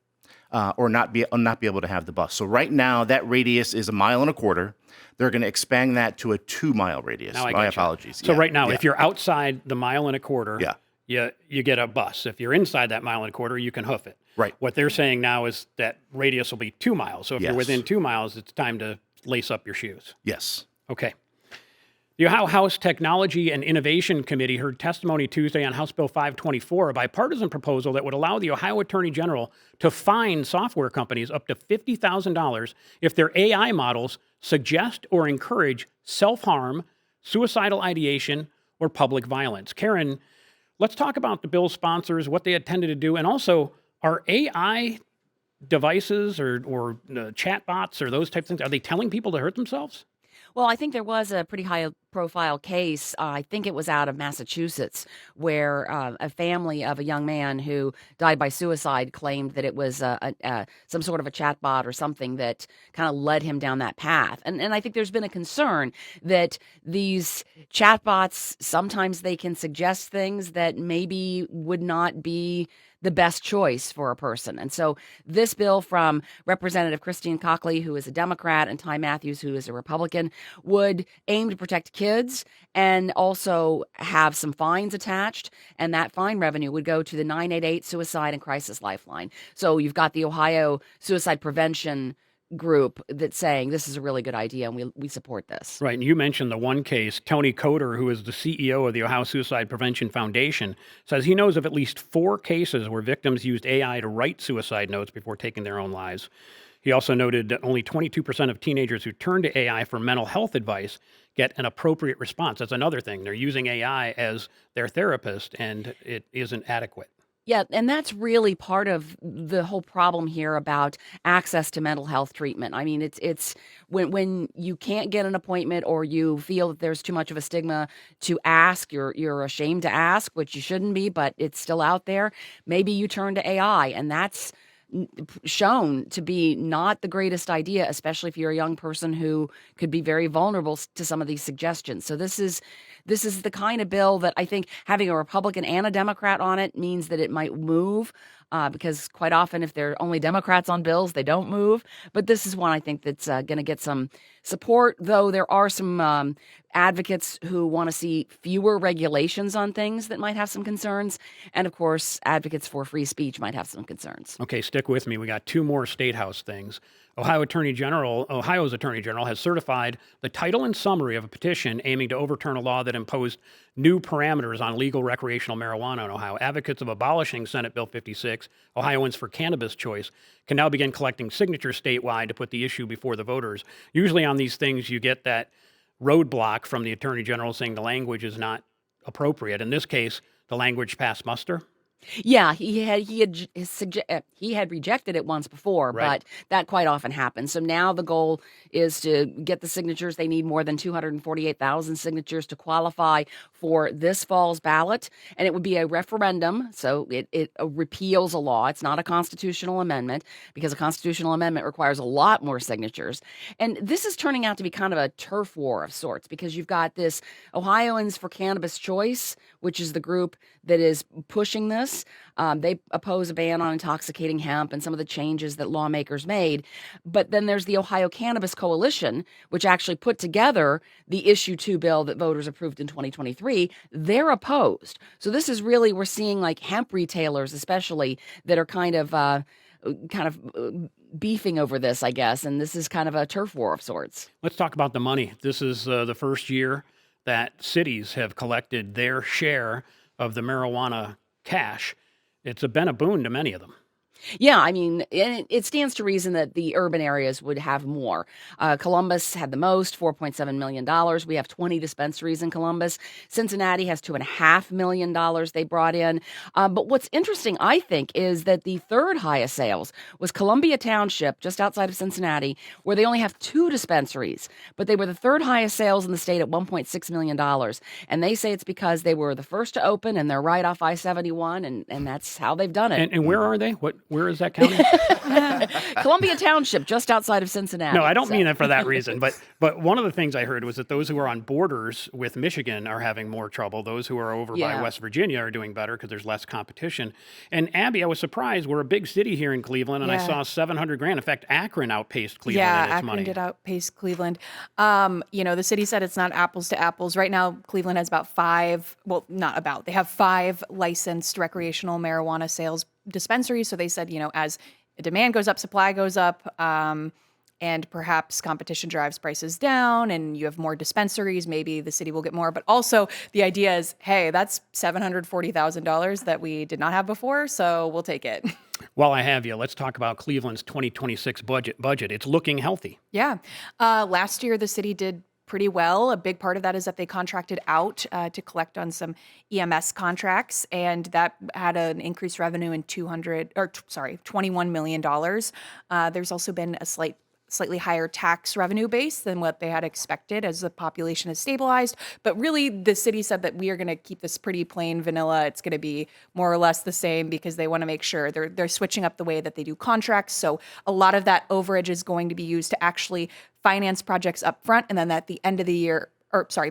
or not be able to have the bus. So right now that radius is 1.25 miles. They're going to expand that to a 2-mile radius. My apologies. So right now, if you're outside the 1.25 miles, you get a bus. If you're inside that 1.25 miles, you can hoof it. Right. What they're saying now is that radius will be 2 miles. So if you're within 2 miles, it's time to lace up your shoes. Yes. Okay. The Ohio House Technology and Innovation Committee heard testimony Tuesday on House Bill 524, a bipartisan proposal that would allow the Ohio Attorney General to fine software companies up to $50,000 if their AI models suggest or encourage self-harm, suicidal ideation, or public violence. Karen, let's talk about the bill's sponsors, what they intended to do, and also are AI devices or chatbots or those types of things, are they telling people to hurt themselves? Well, I think there was a pretty high-profile case. I think it was out of Massachusetts, where a family of a young man who died by suicide claimed that it was some sort of a chatbot or something that kind of led him down that path. And I think there's been a concern that these chatbots, sometimes they can suggest things that maybe would not be the best choice for a person. And so this bill from Representative Christine Cockley, who is a Democrat, and Ty Matthews, who is a Republican, would aim to protect kids and also have some fines attached. And that fine revenue would go to the 988 Suicide and Crisis Lifeline. So you've got the Ohio Suicide Prevention group that's saying this is a really good idea and we support this. Right. And you mentioned the one case, Tony Coder, who is the CEO of the Ohio Suicide Prevention Foundation, says he knows of at least 4 cases where victims used AI to write suicide notes before taking their own lives. He also noted that only 22% of teenagers who turn to AI for mental health advice get an appropriate response. That's another thing. They're using AI as their therapist and it isn't adequate. Yeah, and that's really part of the whole problem here about access to mental health treatment. I mean, it's when you can't get an appointment or you feel that there's too much of a stigma to ask, you're ashamed to ask, which you shouldn't be, but it's still out there. Maybe you turn to AI, and that's shown to be not the greatest idea, especially if you're a young person who could be very vulnerable to some of these suggestions. So this is the kind of bill that I think having a Republican and a Democrat on it means that it might move, because quite often if there are only Democrats on bills, they don't move. But this is one I think that's going to get some support, though there are some advocates who want to see fewer regulations on things that might have some concerns. And of course, advocates for free speech might have some concerns. Okay, stick with me. We got 2 more State House things. Ohio's Attorney General has certified the title and summary of a petition aiming to overturn a law that imposed new parameters on legal recreational marijuana in Ohio. Advocates of abolishing Senate Bill 56, Ohioans for Cannabis Choice, can now begin collecting signatures statewide to put the issue before the voters. Usually on these things, you get that roadblock from the Attorney General saying the language is not appropriate. In this case, the language passed muster. Yeah, he had rejected it once before, Right. but that quite often happens. So now the goal is to get the signatures. They need more than 248,000 signatures to qualify for this fall's ballot, and it would be a referendum. So it repeals a law. It's not a constitutional amendment because a constitutional amendment requires a lot more signatures. And this is turning out to be kind of a turf war of sorts because you've got this Ohioans for Cannabis Choice, which is the group that is pushing this. They oppose a ban on intoxicating hemp and some of the changes that lawmakers made. But then there's the Ohio Cannabis Coalition, which actually put together the Issue 2 bill that voters approved in 2023. They're opposed. So this is really, we're seeing like hemp retailers, especially, that are kind of beefing over this, I guess. And this is kind of a turf war of sorts. Let's talk about the money. This is the first year that cities have collected their share of the marijuana cash. It's been a boon to many of them. Yeah, I mean, it stands to reason that the urban areas would have more. Columbus had the most, $4.7 million. We have 20 dispensaries in Columbus. Cincinnati has $2.5 million they brought in. But what's interesting, I think, is that the third highest sales was Columbia Township, just outside of Cincinnati, where they only have 2 dispensaries. But they were the third highest sales in the state at $1.6 million. And they say it's because they were the first to open and they're right off I-71, and that's how they've done it. And where are they? Where is that county? Columbia Township, just outside of Cincinnati. No, I don't mean it for that reason. But one of the things I heard was that those who are on borders with Michigan are having more trouble. Those who are over by West Virginia are doing better because there's less competition. And Abby, I was surprised. We're a big city here in Cleveland, and I saw $700,000. In fact, Akron outpaced Cleveland in its Akron money. did outpace Cleveland. The city said it's not apples to apples. Right now, Cleveland has they have 5 licensed recreational marijuana sales dispensaries. So they said, as demand goes up, supply goes up, and perhaps competition drives prices down and you have more dispensaries, maybe the city will get more. But also the idea is, hey, that's $740,000 that we did not have before, so we'll take it. While I have you, let's talk about Cleveland's 2026 budget. It's looking healthy. Yeah. Last year, the city did pretty well. A big part of that is that they contracted out to collect on some EMS contracts, and that had an increased revenue in $21 million. There's also been a slightly higher tax revenue base than what they had expected as the population has stabilized. But really, the city said that we are going to keep this pretty plain vanilla. It's going to be more or less the same because they want to make sure they're switching up the way that they do contracts. So a lot of that overage is going to be used to actually finance projects up front, and then at the end of the year,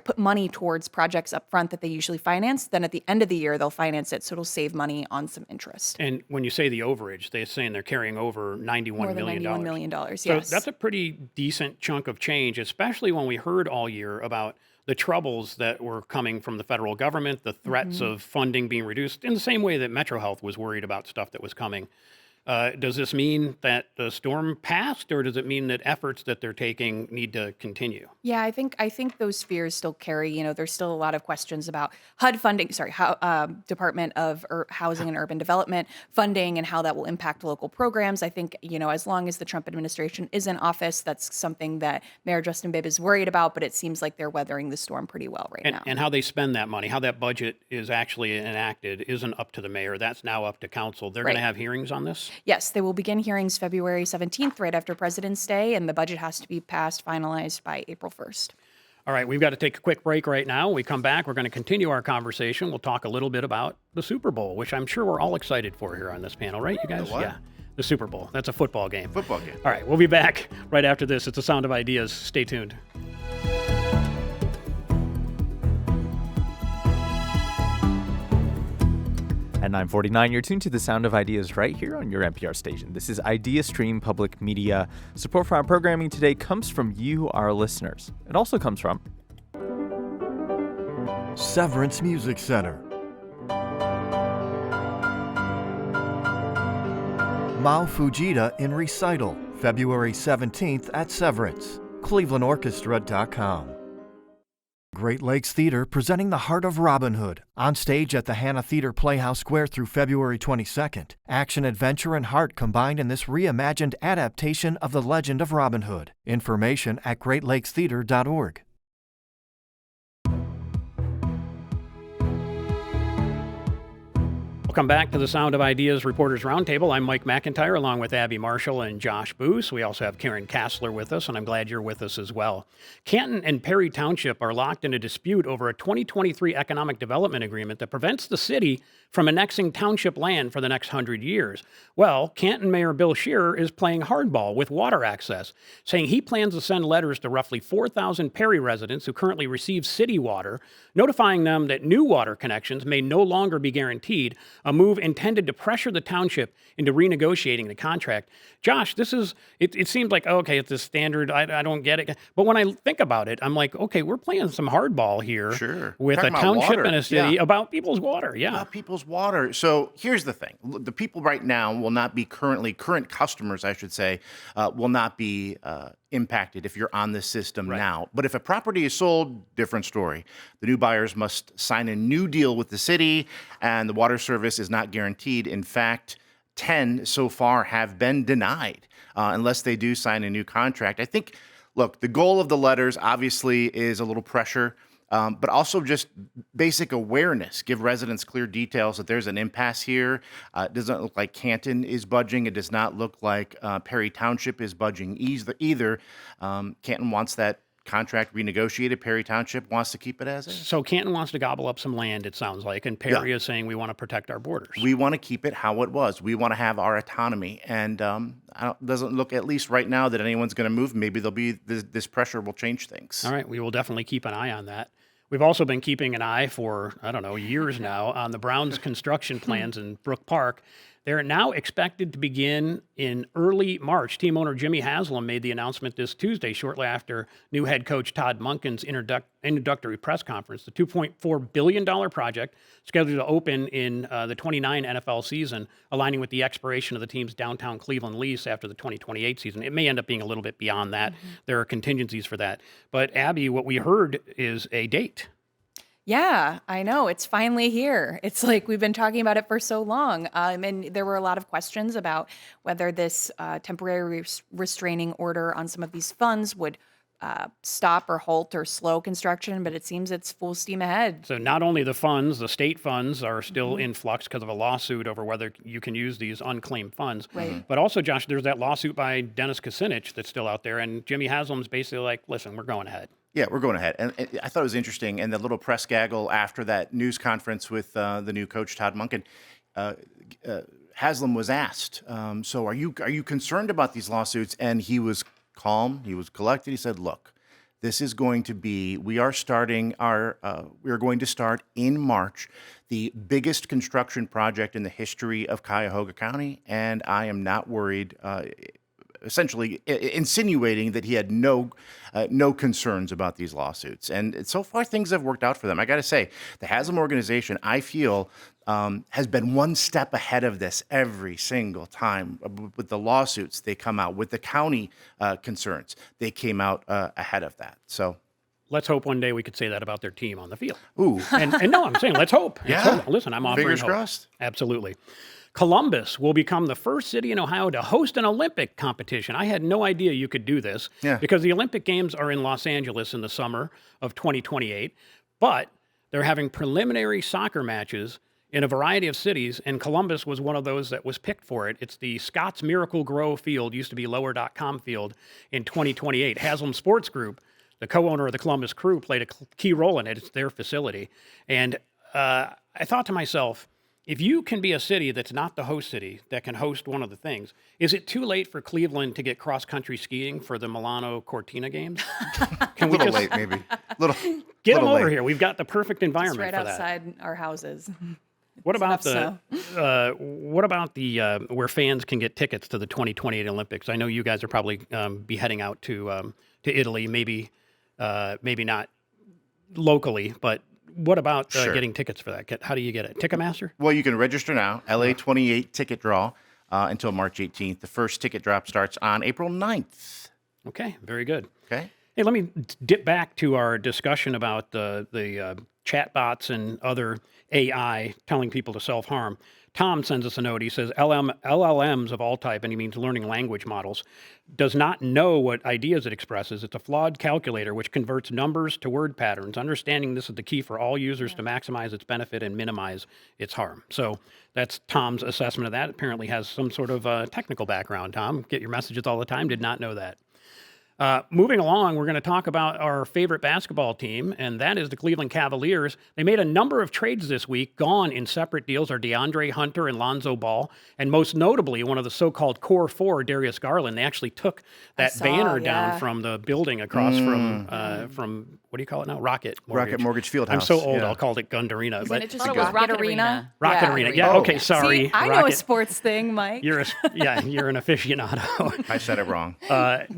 put money towards projects up front that they usually finance. Then at the end of the year, they'll finance it, so it'll save money on some interest. And when you say the overage, they're saying they're carrying over $91 More than million. $91 million, yes. So that's a pretty decent chunk of change, especially when we heard all year about the troubles that were coming from the federal government, the threats of funding being reduced, in the same way that Metro Health was worried about stuff that was coming. Does this mean that the storm passed, or does it mean that efforts that they're taking need to continue? Yeah, I think those fears still carry. There's still a lot of questions about HUD funding. Department of Housing and Urban Development funding and how that will impact local programs. I think as long as the Trump administration is in office, that's something that Mayor Justin Bibb is worried about. But it seems like they're weathering the storm pretty well now. And how they spend that money, how that budget is actually enacted, isn't up to the mayor. That's now up to council. They're going to have hearings on this. Yes, they will begin hearings February 17th, right after President's Day, and the budget has to be finalized by April 1st. All right, we've got to take a quick break right now. When we come back, we're going to continue our conversation. We'll talk a little bit about the Super Bowl, which I'm sure we're all excited for here on this panel, right, you guys? The what? Yeah, the Super Bowl. That's a football game. Football game. All right, we'll be back right after this. It's the Sound of Ideas. Stay tuned. At 9:49, you're tuned to the Sound of Ideas right here on your NPR station. This is IdeaStream Public Media. Support for our programming today comes from you, our listeners. It also comes from Severance Music Center, Mao Fujita in Recital, February 17th at Severance, ClevelandOrchestra.com. Great Lakes Theater presenting The Heart of Robin Hood on stage at the Hannah Theater Playhouse Square through February 22nd. Action, adventure, and heart combined in this reimagined adaptation of the legend of Robin Hood. Information at greatlakestheater.org. Welcome back to the Sound of Ideas Reporters Roundtable. I'm Mike McIntyre along with Abby Marshall and Josh Boos. We also have Karen Kassler with us, and I'm glad you're with us as well. Canton and Perry Township are locked in a dispute over a 2023 economic development agreement that prevents the city from annexing township land for the next 100 years. Well, Canton Mayor Bill Shearer is playing hardball with water access, saying he plans to send letters to roughly 4,000 Perry residents who currently receive city water, notifying them that new water connections may no longer be guaranteed, a move intended to pressure the township into renegotiating the contract. Josh, it seems like, okay, it's a standard, I don't get it. But when I think about it, I'm like, okay, we're playing some hardball here with Talking a about township water. and a city about people's water. Yeah. About people's water. So here's the thing. The people right now will not be current customers, I should say, will not be impacted if you're on this system now. But if a property is sold, different story. The new buyers must sign a new deal with the city, and the water service is not guaranteed. In fact, 10 so far have been denied unless they do sign a new contract. I think, look, the goal of the letters obviously is a little pressure, but also just basic awareness. Give residents clear details that there's an impasse here. It doesn't look like Canton is budging. It does not look like Perry Township is budging either. Canton wants that contract renegotiated. Perry Township wants to keep it as is. So Canton wants to gobble up some land, it sounds like, and Perry is saying we want to protect our borders. We want to keep it how it was. We want to have our autonomy, and it doesn't look, at least right now, that anyone's going to move. Maybe there'll be this pressure will change things. All right, we will definitely keep an eye on that. We've also been keeping an eye for, years now on the Browns' construction plans in Brook Park. They're now expected to begin in early March. Team owner Jimmy Haslam made the announcement this Tuesday, shortly after new head coach Todd Monken's introductory press conference. The $2.4 billion project, scheduled to open in the 29 NFL season, aligning with the expiration of the team's downtown Cleveland lease after the 2028 season. It may end up being a little bit beyond that. There are contingencies for that. But Abby, what we heard is a date. Yeah, I know. It's finally here. It's like we've been talking about it for so long. And there were a lot of questions about whether this temporary restraining order on some of these funds would stop or halt or slow construction, but it seems it's full steam ahead. So not only the funds, the state funds are still in flux because of a lawsuit over whether you can use these unclaimed funds. Right. But also, Josh, there's that lawsuit by Dennis Kucinich that's still out there, and Jimmy Haslam's basically like, listen, we're going ahead. Yeah, we're going ahead. And I thought it was interesting. And the little press gaggle after that news conference with the new coach, Todd Monken, Haslam was asked, so are you concerned about these lawsuits? And he was calm. He was collected. He said, look, this is going to be, we are going to start in March the biggest construction project in the history of Cuyahoga County. And I am not worried, essentially insinuating that he had no concerns about these lawsuits. And so far, things have worked out for them. I got to say, the Haslam organization, I feel, has been one step ahead of this every single time. With the lawsuits, they come out. With the county concerns, they came out ahead of that. So let's hope one day we could say that about their team on the field. Ooh. And no, I'm saying let's hope. Yeah. Let's hope. Listen, I'm offering Fingers hope. crossed. Absolutely. Columbus will become the first city in Ohio to host an Olympic competition. I had no idea you could do this because the Olympic Games are in Los Angeles in the summer of 2028, but they're having preliminary soccer matches in a variety of cities, and Columbus was one of those that was picked for it. It's the Scotts Miracle Grow Field, used to be Lower.com Field, in 2028. Haslam Sports Group, the co-owner of the Columbus Crew, played a key role in it. It's their facility. And I thought to myself, if you can be a city that's not the host city that can host one of the things, is it too late for Cleveland to get cross-country skiing for the Milano Cortina games? Can we late, maybe. Get them over here? We've got the perfect environment It's right for that. outside our houses. What about enough the where fans can get tickets to the 2028 Olympics? I know you guys are probably be heading out to Italy, maybe not locally, but what about getting tickets for that? How do you get it? Ticketmaster? Well, you can register now. LA 28 ticket draw until March 18th. The first ticket drop starts on April 9th. Okay, very good. Okay. Hey, let me dip back to our discussion about the chatbots and other AI telling people to self-harm. Tom sends us a note. He says, LLMs of all type, and he means learning language models, does not know what ideas it expresses. It's a flawed calculator which converts numbers to word patterns. Understanding this is the key for all users to maximize its benefit and minimize its harm. So that's Tom's assessment of that. Apparently has some sort of technical background, Tom. Get your messages all the time. Did not know that. Moving along, we're going to talk about our favorite basketball team, and that is the Cleveland Cavaliers. They made a number of trades this week. Gone in separate deals are DeAndre Hunter and Lonzo Ball, and most notably, one of the so-called core four, Darius Garland. They actually took that banner down from the building across from what do you call it now? Rocket Mortgage Fieldhouse. I'm so old, I'll call it Gund Arena. Isn't But it just it was Rocket Arena? Rocket Arena. Yeah, okay, sorry. See, I know a sports thing, Mike. You're an aficionado. I said it wrong.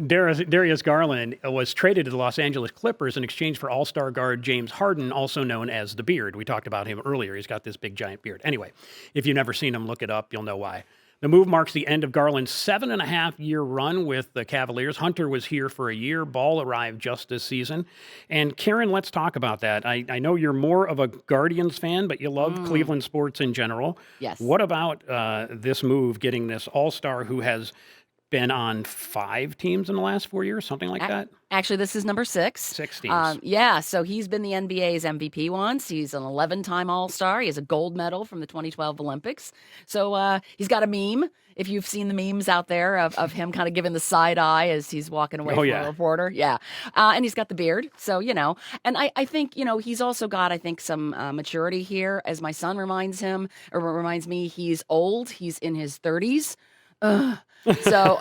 Darius Garland was traded to the Los Angeles Clippers in exchange for All-Star guard James Harden, also known as the Beard. We talked about him earlier. He's got this big giant beard. Anyway, if you've never seen him, look it up. You'll know why. The move marks the end of Garland's 7.5-year run with the Cavaliers. Hunter was here for a year. Ball arrived just this season. And Karen, let's talk about that. I know you're more of a Guardians fan, but you love Cleveland sports in general. Yes. What about this move, getting this all-star who has been on 5 teams in the last 4 years, something like that? Actually, this is number 6. 6 teams. Yeah, so he's been the NBA's MVP once. He's an 11-time All-Star. He has a gold medal from the 2012 Olympics. So he's got a meme, if you've seen the memes out there of him kind of giving the side eye as he's walking away from a reporter. Yeah. And he's got the beard. So, and I think, he's also got, I think, some maturity here. As my son reminds me, he's old. He's in his 30s. So,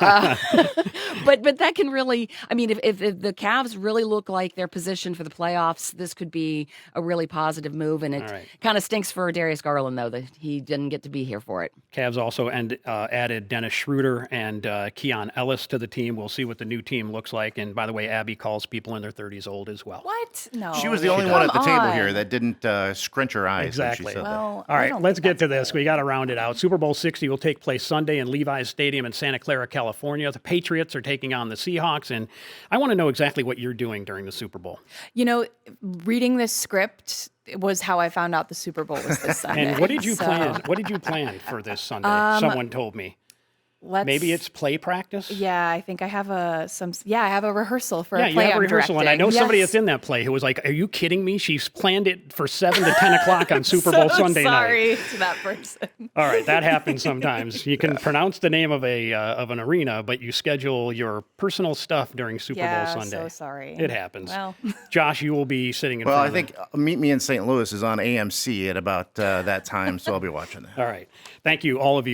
but that can really, if the Cavs really look like they're positioned for the playoffs, this could be a really positive move. And it kind of stinks for Darius Garland, though, that he didn't get to be here for it. Cavs also added Dennis Schroeder and Keon Ellis to the team. We'll see what the new team looks like. And by the way, Abby calls people in their 30s old as well. What? No. She was the only one at the table here that didn't scrunch her eyes. Exactly. When she said that. All right, let's get to this. We got to round it out. Super Bowl 60 will take place Sunday in Levi's Stadium in Santa Clara, California. The Patriots are taking on the Seahawks, and I want to know exactly what you're doing during the Super Bowl. Reading this script was how I found out the Super Bowl was this Sunday. And what did you plan? What did you plan for this Sunday? Someone told me. Maybe it's play practice? Yeah, I think I have I have a rehearsal for a play. Yeah, you have a rehearsal, and I know somebody Yes. that's in that play who was like, "Are you kidding me? She's planned it for 7 to 10 o'clock on Super Bowl Sunday night." Sorry to that person. All right, that happens sometimes. You can pronounce the name of an arena, but you schedule your personal stuff during Super Bowl Sunday. So sorry. It happens. Well, Josh, you will be sitting in Well, front I think Meet Me in St. Louis is on AMC at about that time, so I'll be watching that. All right. Thank you, all of you,